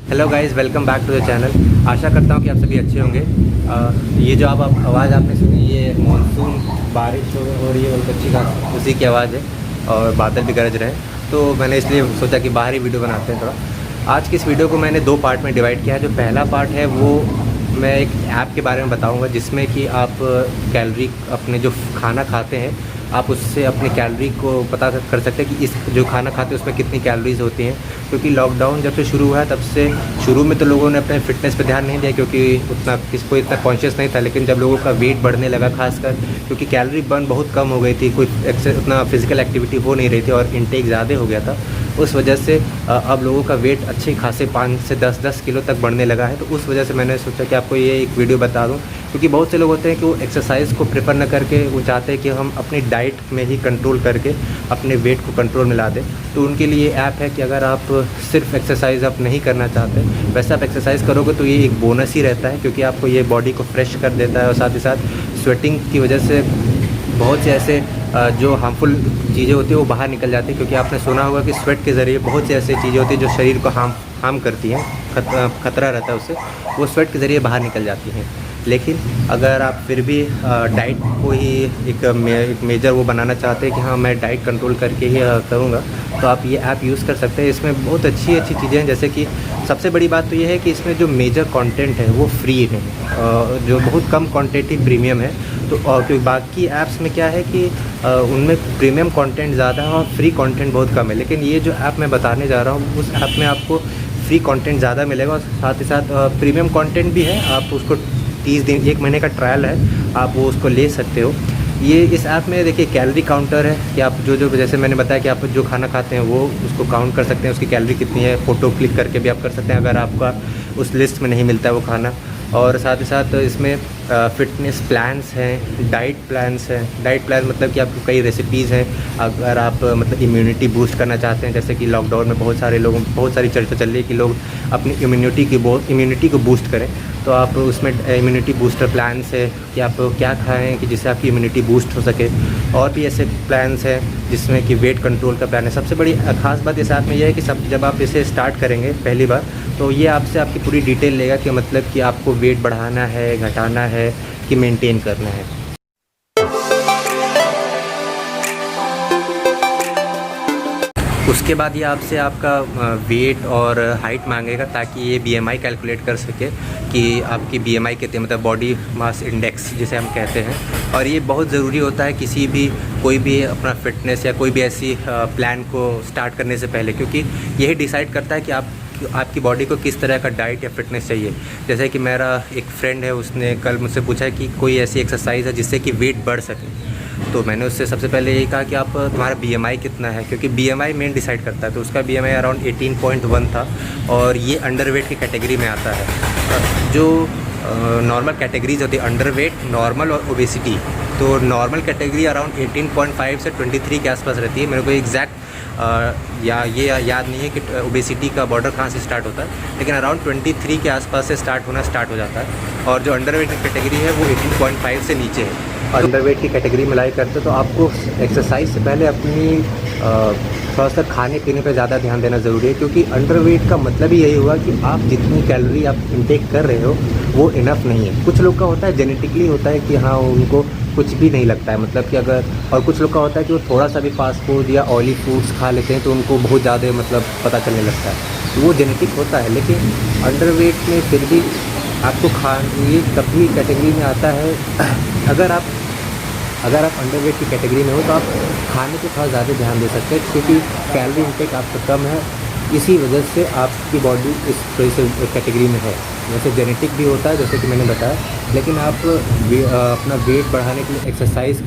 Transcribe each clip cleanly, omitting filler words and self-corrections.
Hello guys, welcome back to the channel. आशा करता हूँ कि आप सभी अच्छे होंगे। ये जो आप आवाज़ आपने सुनी, ये मानसून बारिश हो रही है, बहुत अच्छी खास उसी की आवाज़ है और बादल भी गरज रहे हैं। तो मैंने इसलिए सोचा कि बाहर ही वीडियो बनाते हैं थोड़ा। आज की इस वीडियो को मैंने 2 पार्ट में डिवाइड किया है। जो पहला पार्ट है वो मैं एक ऐप के बारे में बताऊँगा, जिसमें कि आप कैलोरी अपने जो खाना खाते हैं आप उससे अपनी कैलोरी को पता कर सकते हैं कि इस जो खाना खाते हैं उसमें कितनी कैलोरीज़ होती हैं। क्योंकि लॉकडाउन जब से शुरू हुआ है तब से शुरू में तो लोगों ने अपने फ़िटनेस पे ध्यान नहीं दिया, क्योंकि उतना किसको इतना कॉन्शियस नहीं था। लेकिन जब लोगों का वेट बढ़ने लगा, खासकर क्योंकि कैलोरी बर्न बहुत कम हो गई थी, कोई उतना फिजिकल एक्टिविटी हो नहीं रही थी और इनटेक ज़्यादा हो गया था, उस वजह से अब लोगों का वेट अच्छे खासे 5 से 10 किलो तक बढ़ने लगा है। तो उस वजह से मैंने सोचा कि आपको ये एक वीडियो बता दूं, क्योंकि बहुत से लोग होते हैं कि वो एक्सरसाइज को प्रेफर न करके वो चाहते हैं कि हम अपनी डाइट में ही कंट्रोल करके अपने वेट को कंट्रोल में ला दें। तो उनके लिए ऐप है कि अगर आप सिर्फ एक्सरसाइज आप नहीं करना चाहते, वैसे आप एक्सरसाइज करोगे तो ये एक बोनस ही रहता है, क्योंकि आपको ये बॉडी को फ्रेश कर देता है और साथ ही साथ स्वेटिंग की वजह से बहुत से ऐसे जो हार्मफुल चीज़ें होती हैं वो बाहर निकल जाती हैं। क्योंकि आपने सुना होगा कि स्वेट के ज़रिए बहुत सी ऐसी चीज़ें होती हैं जो शरीर को हार्म करती हैं, खतरा रहता है उससे, वो स्वेट के ज़रिए बाहर निकल जाती हैं। लेकिन अगर आप फिर भी डाइट को ही एक मेजर वो बनाना चाहते हैं कि हाँ मैं डाइट कंट्रोल करके ही करूँगा, तो आप ये ऐप यूज़ कर सकते हैं। इसमें बहुत अच्छी चीज़ें हैं, जैसे कि सबसे बड़ी बात तो ये है कि इसमें जो मेजर कंटेंट है वो फ्री है, जो बहुत कम क्वांटिटी प्रीमियम है। तो क्योंकि बाकी ऐप्स में क्या है कि उनमें प्रीमियम कंटेंट ज़्यादा है और फ्री कंटेंट बहुत कम है। लेकिन ये जो ऐप मैं बताने जा रहा हूँ उस ऐप में आपको फ्री कंटेंट ज़्यादा मिलेगा और साथ ही साथ प्रीमियम कंटेंट भी है। आप उसको 30 दिन 1 महीने का ट्रायल है, आप वो उसको ले सकते हो। ये इस ऐप में देखिए कैलोरी काउंटर है कि आप जो जैसे मैंने बताया कि आप जो खाना खाते हैं वो उसको काउंट कर सकते हैं, उसकी कैलोरी कितनी है, फ़ोटो क्लिक करके भी आप कर सकते हैं अगर आपका उस लिस्ट में नहीं मिलता है वो खाना। और साथ ही साथ इसमें फ़िटनेस प्लान्स हैं, डाइट प्लान्स हैं। डाइट प्लान मतलब कि आपको कई रेसिपीज़ हैं। अगर आप मतलब इम्यूनिटी बूस्ट करना चाहते हैं, जैसे कि लॉकडाउन में बहुत सारी चर्चा चल रही है कि लोग अपनी इम्यूनिटी को बूस्ट करें, तो आप उसमें इम्यूनिटी बूस्टर प्लान्स है कि आप क्या खाएं कि जिससे आपकी इम्यूनिटी बूस्ट हो सके। और भी ऐसे प्लान्स हैं जिसमें कि वेट कंट्रोल का प्लान है। सबसे बड़ी ख़ास बात इस ऐप में यह है कि जब आप इसे स्टार्ट करेंगे पहली बार, तो ये आपसे आपकी पूरी डिटेल लेगा कि मतलब कि आपको वेट बढ़ाना है, घटाना है कि मेंटेन करना है। उसके बाद ये आपसे आपका वेट और हाइट मांगेगा, ताकि ये बीएमआई कैलकुलेट कर सके कि आपकी बीएमआई कितनी, मतलब बॉडी मास इंडेक्स जिसे हम कहते हैं। और ये बहुत ज़रूरी होता है कोई भी अपना फिटनेस या कोई भी ऐसी प्लान को स्टार्ट करने से पहले, क्योंकि यही डिसाइड करता है कि आपकी बॉडी को किस तरह का डाइट या फिटनेस चाहिए। जैसे कि मेरा एक फ्रेंड है, उसने कल मुझसे पूछा कि कोई ऐसी एक्सरसाइज है जिससे कि वेट बढ़ सके। तो मैंने उससे सबसे पहले यही कहा कि आप तुम्हारा बीएमआई कितना है, क्योंकि बीएमआई मेन डिसाइड करता है। तो उसका बीएमआई अराउंड 18.1 था और ये अंडरवेट की कैटेगरी में आता है। जो नॉर्मल कैटेगरीज होती है अंडरवेट, नॉर्मल और ओबेसिटी, तो नॉर्मल कैटेगरी अराउंड 18.5 से 23 के आसपास रहती है। मेरे को एग्जैक्ट याद नहीं है कि ओबेसिटी का बॉर्डर कहाँ से स्टार्ट होता है, लेकिन अराउंड 23 के आसपास से स्टार्ट हो जाता है। और जो अंडरवेट की कैटेगरी है वो 18.5 से नीचे है। अंडरवेट की कैटेगरी में लाई करते तो आपको एक्सरसाइज से पहले अपनी थोड़ा सा खाने पीने पर ज़्यादा ध्यान देना ज़रूरी है, क्योंकि अंडरवेट का मतलब ही यही हुआ कि आप जितनी कैलोरी आप इंटेक कर रहे हो वो इनफ नहीं है। कुछ लोग का होता है जेनेटिकली होता है कि हाँ उनको कुछ भी नहीं लगता है, मतलब कि अगर, और कुछ लोग का होता है कि वो थोड़ा सा भी फास्ट फूड या ऑयली फूड्स खा लेते हैं तो उनको बहुत ज़्यादा मतलब पता चलने लगता है, तो वो जेनेटिक होता है। लेकिन अंडरवेट में फिर भी आपको ये तभी कैटेगरी में आता है अगर आप अंडरवेट की कैटेगरी में हो तो आप खाने पे थोड़ा ज़्यादा ध्यान दे सकते हैं, क्योंकि कैलोरी इंटेक आपका कम है, इसी वजह से आपकी बॉडी इस थोड़ी सी कैटेगरी में है। वैसे जेनेटिक भी होता है जैसे कि मैंने बताया, लेकिन आप अपना वेट बढ़ाने के लिए एक्सरसाइज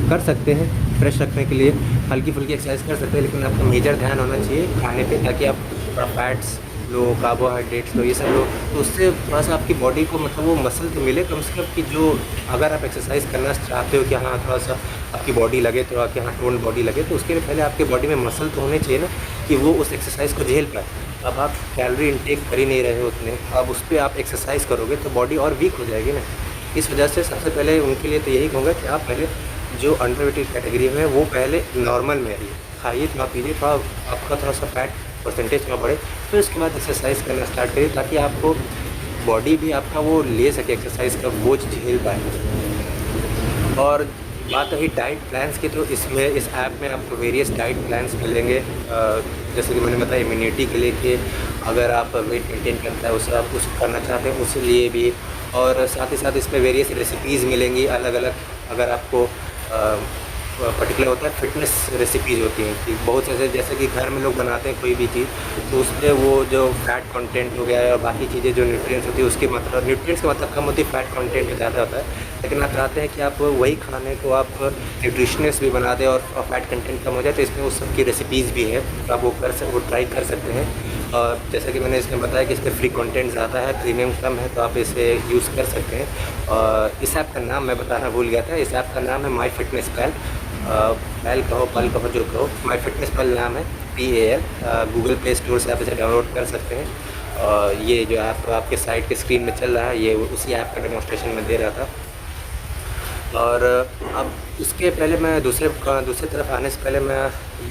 कर सकते हैं, फ्रेश रखने के लिए हल्की फुल्की एक्सरसाइज कर सकते हैं, लेकिन आपका मेजर ध्यान होना चाहिए खाने पे, ताकि आप थोड़ा फैट्स लो, कार्बोहाइड्रेट्स लो, ये सब लो, तो उससे थोड़ा सा आपकी बॉडी को मतलब वो मसल तो मिले कम से कम, कि जो अगर आप एक्सरसाइज करना चाहते हो कि हाँ थोड़ा सा आपकी बॉडी लगे, थोड़ा कि हाँ टोन बॉडी लगे, तो उसके लिए पहले आपकी बॉडी में मसल तो होने चाहिए ना, कि वो उस एक्सरसाइज को झेल पाए। अब आप कैलोरी इंटेक कर ही नहीं रहे हो उतने, अब उस पर आप एक्सरसाइज करोगे तो बॉडी और वीक हो जाएगी ना। इस वजह से सबसे पहले उनके लिए तो यही कहूँगा कि आप पहले जो अंडरवेट कैटेगरी में है वो पहले नॉर्मल में रहिए, खाइए, थोड़ा पीजिए, थोड़ा आपका थोड़ा सा फैट परसेंटेज का बढ़े, फिर उसके बाद एक्सरसाइज करना स्टार्ट करिए, ताकि आपको बॉडी भी आपका वो ले सके, एक्सरसाइज का बोझ झेल पाए। और बात रही डाइट प्लान्स की, तो इसमें इस ऐप में आपको वेरियस डाइट प्लान्स मिलेंगे, जैसे कि मैंने बताया इम्यूनिटी के लिए, कि अगर आप वेट मेंटेन करता है उसे आप कुछ करना चाहते हैं उसके लिए भी, और साथ ही साथ इसमें वेरियस रेसिपीज़ मिलेंगी अलग अलग। अगर आपको पर्टिकुलर होता है फिटनेस रेसिपीज़ होती हैं कि बहुत से, जैसे कि घर में लोग बनाते हैं कोई भी चीज़, तो उसमें वो जो फैट कंटेंट हो गया है और बाकी चीज़ें जो न्यूट्रिएंट्स होती है उसकी मात्रा, न्यूट्रिएंट्स की मात्रा कम होती है, फैट कंटेंट ज़्यादा होता है। लेकिन आप चाहते हैं कि आप वही खाने को आप न्यूट्रिशनियस भी बना दें और फैट कंटेंट कम हो जाए, तो इसमें उस सब की रेसिपीज़ भी है, तो आप वो ट्राई कर सकते हैं। और जैसा कि मैंने इसमें बताया कि इसमें फ्री कंटेंट ज़्यादा है, प्रीमियम कम है, तो आप इसे यूज़ कर सकते हैं। और इस ऐप का नाम मैं बताना भूल गया था, इस ऐप का नाम है माई फिटनेस पैल। पैल कहो पल कहो जो कहो, माई फिटनेस पैल नाम है, PAL। गूगल प्ले स्टोर से आप इसे डाउनलोड कर सकते हैं। और ये जो ऐप आपके साइट के स्क्रीन में चल रहा है, ये उसी ऐप का डेमोस्ट्रेशन में दे रहा था। और अब इसके पहले मैं दूसरे तरफ आने से पहले मैं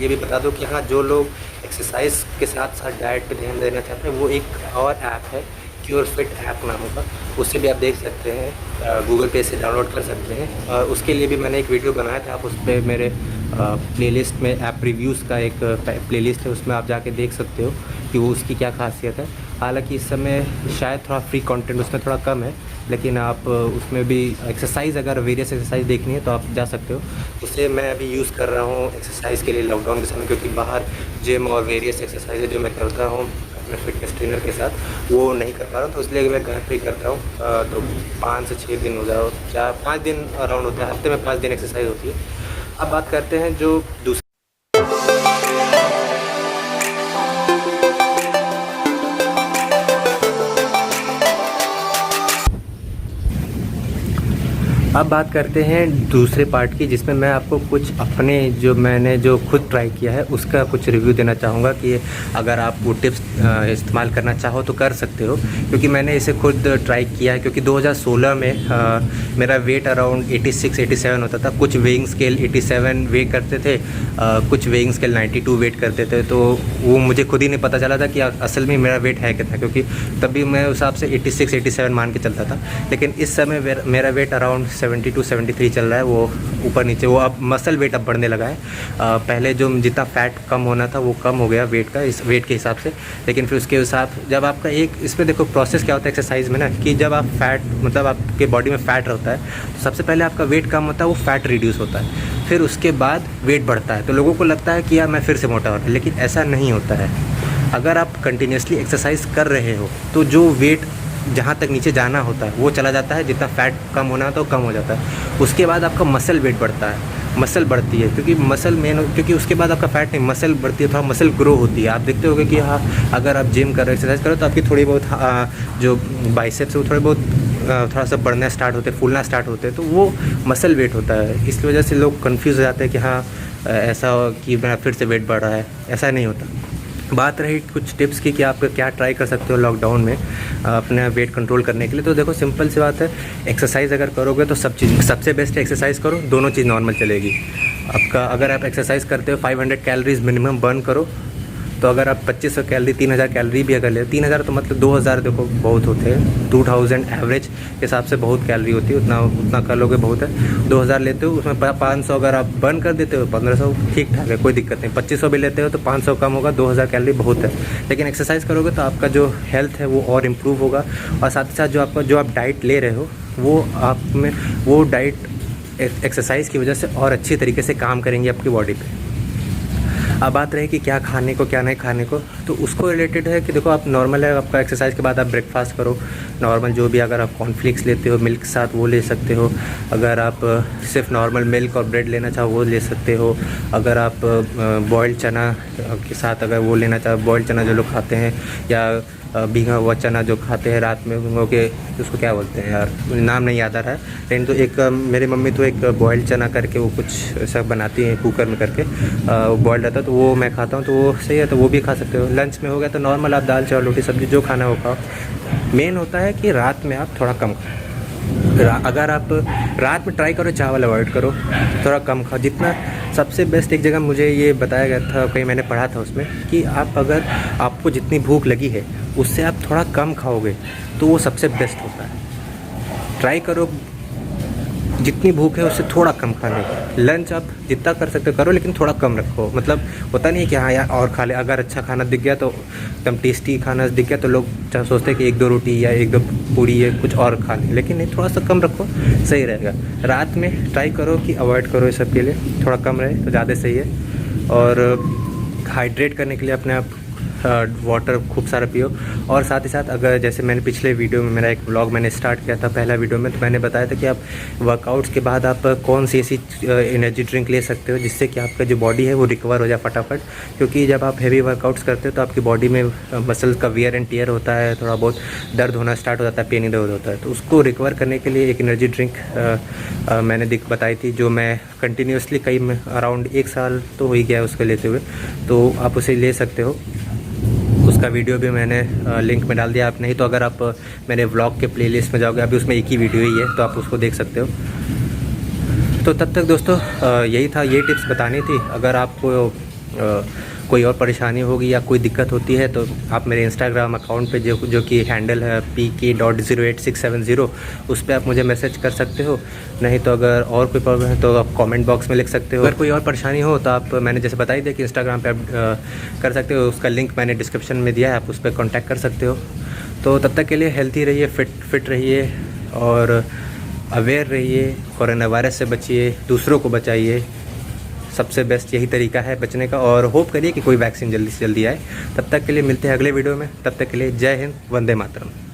ये भी बता दूं कि हाँ, जो लोग एक्सरसाइज के साथ साथ डाइट पे ध्यान देना चाहते हैं, वो एक और ऐप है, क्योर फिट ऐप नाम होगा, उससे भी आप देख सकते हैं, गूगल पे से डाउनलोड कर सकते हैं। और उसके लिए भी मैंने एक वीडियो बनाया था, आप उस पर मेरे प्लेलिस्ट में ऐप रिव्यूज़ का एक प्लेलिस्ट है, उसमें आप जाके देख सकते हो कि वो उसकी क्या खासियत है। हालांकि इस समय शायद थोड़ा फ्री कंटेंट उसमें थोड़ा कम है, लेकिन आप उसमें भी एक्सरसाइज, अगर वेरियस एक्सरसाइज देखनी है तो आप जा सकते हो। उसे मैं अभी यूज़ कर रहा हूँ एक्सरसाइज के लिए लॉकडाउन के समय, क्योंकि बाहर जिम और वेरियस एक्सरसाइज जो मैं करता हूँ अपने फिटनेस ट्रेनर के साथ, वो नहीं कर पा रहा हूँ, तो इसलिए मैं घर पे ही करता हूँ। तो 5 से 6 दिन हो जाओ, 4-5 दिन अराउंड होता है, हफ्ते में 5 दिन एक्सरसाइज होती है। अब बात करते हैं जो दूसरी, अब बात करते हैं दूसरे पार्ट की, जिसमें मैं आपको कुछ अपने मैंने जो खुद ट्राई किया है उसका कुछ रिव्यू देना चाहूँगा कि अगर आप वो टिप्स इस्तेमाल करना चाहो तो कर सकते हो, क्योंकि मैंने इसे खुद ट्राई किया है। क्योंकि 2016 में मेरा वेट अराउंड 86-87 होता था, कुछ वेइंग स्केल 87 वेट करते थे, कुछ वेइंग स्केल 92 वेट करते थे, तो वो मुझे खुद ही नहीं पता चला था कि असल में मेरा वेट है कितना, क्योंकि तभी मैं उस हिसाब से 86-87 मान के चलता था। लेकिन इस समय मेरा वेट अराउंड 72-73 चल रहा है, वो ऊपर नीचे, वो अब मसल वेट अब बढ़ने लगा है। पहले जो जितना फ़ैट कम होना था वो कम हो गया वेट का, इस वेट के हिसाब से। लेकिन फिर उसके हिसाब, जब आपका एक इसमें देखो प्रोसेस क्या होता है एक्सरसाइज में ना, कि जब आप फैट, मतलब आपके बॉडी में फ़ैट रहता है, तो सबसे पहले आपका वेट कम होता है, वो फैट रिड्यूस होता है, फिर उसके बाद वेट बढ़ता है। तो लोगों को लगता है कि यार मैं फिर से मोटा हो रहा हूँ, लेकिन ऐसा नहीं होता है। अगर आप कंटिन्यूसली एक्सरसाइज कर रहे हो तो जो वेट जहाँ तक नीचे जाना होता है वो चला जाता है, जितना फ़ैट कम होना होता है वो कम हो जाता है। उसके बाद आपका मसल वेट बढ़ता है, मसल बढ़ती है, क्योंकि मसल मेन, क्योंकि उसके बाद आपका फैट नहीं, मसल बढ़ती है, थोड़ा मसल ग्रो होती है। आप देखते होंगे कि हाँ, अगर आप जिम करो, एक्सरसाइज करो, तो आपकी थोड़ी बहुत जो बाइसेप्स है वो थोड़े बहुत थोड़ा सा बढ़ना स्टार्ट होते हैं, फूलना स्टार्ट होते हैं, तो वो मसल वेट होता है। इसकी वजह से लोग कन्फ्यूज़ हो जाते हैं कि हाँ ऐसा कि मेरा फिर से वेट बढ़ रहा है, ऐसा नहीं होता। बात रही कुछ टिप्स की कि आप क्या ट्राई कर सकते हो लॉकडाउन में अपने वेट कंट्रोल करने के लिए, तो देखो सिंपल सी बात है, एक्सरसाइज अगर करोगे तो सबसे बेस्ट है एक्सरसाइज करो, दोनों चीज़ नॉर्मल चलेगी आपका। अगर आप एक्सरसाइज करते हो 500 कैलोरीज मिनिमम बर्न करो, तो अगर आप 2500 कैलोरी, 3000 कैलोरी भी अगर ले, 3000 तो मतलब 2000 देखो बहुत होते हैं, 2000 एवरेज के हिसाब से बहुत कैलोरी होती है, उतना कर लोगे बहुत है। 2000 लेते हो, उसमें 500 अगर आप बर्न कर देते हो, 1500 ठीक ठाक है, कोई दिक्कत नहीं। 2500 भी लेते हो तो 500 कम होगा, 2000 कैलोरी बहुत है। लेकिन एक्सरसाइज करोगे तो आपका जो हेल्थ है वो और इम्प्रूव होगा, और साथ ही साथ जो आप डाइट ले रहे हो वो आप में वो डाइट एक्सरसाइज की वजह से और अच्छी तरीके से काम करेंगी आपकी बॉडी पे। अब बात रही कि क्या खाने को क्या नहीं खाने को, तो उसको रिलेटेड है कि देखो आप नॉर्मल है, आपका एक्सरसाइज के बाद आप ब्रेकफास्ट करो नॉर्मल, जो भी, अगर आप कॉर्नफ्लेक्स लेते हो मिल्क के साथ वो ले सकते हो, अगर आप सिर्फ नॉर्मल मिल्क और ब्रेड लेना चाहो वो ले सकते हो, अगर आप बॉइल्ड चना के साथ अगर वो लेना चाहो, बॉइल्ड चना जो लोग खाते हैं, या भीगा हुआ चना जो खाते हैं रात में भिगो के, उसको क्या बोलते हैं यार, नाम नहीं याद आ रहा है, लेकिन तो एक मेरी मम्मी तो एक बॉइल्ड चना करके वो कुछ ऐसा बनाती हैं कुकर में करके, वो बॉइल्ड रहता है, तो वो मैं खाता हूँ, तो वो सही है, तो वो भी खा सकते हो। लंच में हो गया तो नॉर्मल आप दाल चावल रोटी सब्जी जो खाना हो खाओ। मेन होता है कि रात में आप थोड़ा कम खाओ, अगर आप रात में ट्राई करो, चावल अवॉइड करो, थोड़ा कम खाओ। जितना सबसे बेस्ट एक जगह मुझे ये बताया गया था, कहीं मैंने पढ़ा था उसमें, कि आप अगर आपको जितनी भूख लगी है उससे आप थोड़ा कम खाओगे तो वो सबसे बेस्ट होता है। ट्राई करो जितनी भूख है उससे थोड़ा कम खाने की। लंच आप जितना कर सकते हो करो, लेकिन थोड़ा कम रखो। मतलब होता नहीं है कि हाँ यार और खा ले, अगर अच्छा खाना दिख गया तो एकदम टेस्टी खाना दिख गया तो लोग सोचते हैं कि 1-2 रोटी या 1-2 पूड़ी या कुछ और खा लें, लेकिन नहीं, थोड़ा सा कम रखो, सही रहेगा। रात में ट्राई करो कि अवॉइड करो, इस सब के लिए थोड़ा कम रहे तो ज़्यादा सही है। और हाइड्रेट करने के लिए अपने आप वाटर खूब सारा पियो। और साथ ही साथ अगर जैसे मैंने पिछले वीडियो में, मेरा एक व्लॉग मैंने स्टार्ट किया था पहला वीडियो में, तो मैंने बताया था कि आप वर्कआउट्स के बाद आप कौन सी ऐसी एनर्जी ड्रिंक ले सकते हो जिससे कि आपका जो बॉडी है वो रिकवर हो जाए फटाफट। क्योंकि जब आप हैवी वर्कआउट्स करते हो तो आपकी बॉडी में मसल्स का वियर एंड टियर होता है, थोड़ा बहुत दर्द होना स्टार्ट हो जाता है, पेन दर्द होता है। तो उसको रिकवर करने के लिए एक एनर्जी ड्रिंक मैंने बताई थी, जो मैं कंटिन्यूसली अराउंड 1 साल तो हो ही गया उसको लेते हुए, तो आप उसे ले सकते हो। उसका वीडियो भी मैंने लिंक में डाल दिया। आप नहीं तो अगर आप मेरे व्लॉग के प्लेलिस्ट में जाओगे, अभी उसमें एक ही वीडियो ही है, तो आप उसको देख सकते हो। तो तब तक दोस्तों यही था, ये टिप्स बतानी थी। अगर आपको कोई और परेशानी होगी या कोई दिक्कत होती है तो आप मेरे इंस्टाग्राम अकाउंट पे जो कि हैंडल है pk.08670, उस पर आप मुझे मैसेज कर सकते हो। नहीं तो अगर और कोई प्रॉब्लम है तो आप कमेंट बॉक्स में लिख सकते हो। अगर कोई और परेशानी हो तो आप, मैंने जैसे बताई दिया कि इंस्टाग्राम पे आप कर सकते हो, उसका लिंक मैंने डिस्क्रिप्शन में दिया है, आप उस पर कॉन्टैक्ट कर सकते हो। तो तब तक के लिए हेल्थी रहिए, फिट रहिए और अवेयर रहिए। कोरोना वायरस से बचिए, दूसरों को बचाइए। सबसे बेस्ट यही तरीका है बचने का, और होप करिए कि कोई वैक्सीन जल्दी से जल्दी आए। तब तक के लिए मिलते हैं अगले वीडियो में। तब तक के लिए जय हिंद, वंदे मातरम।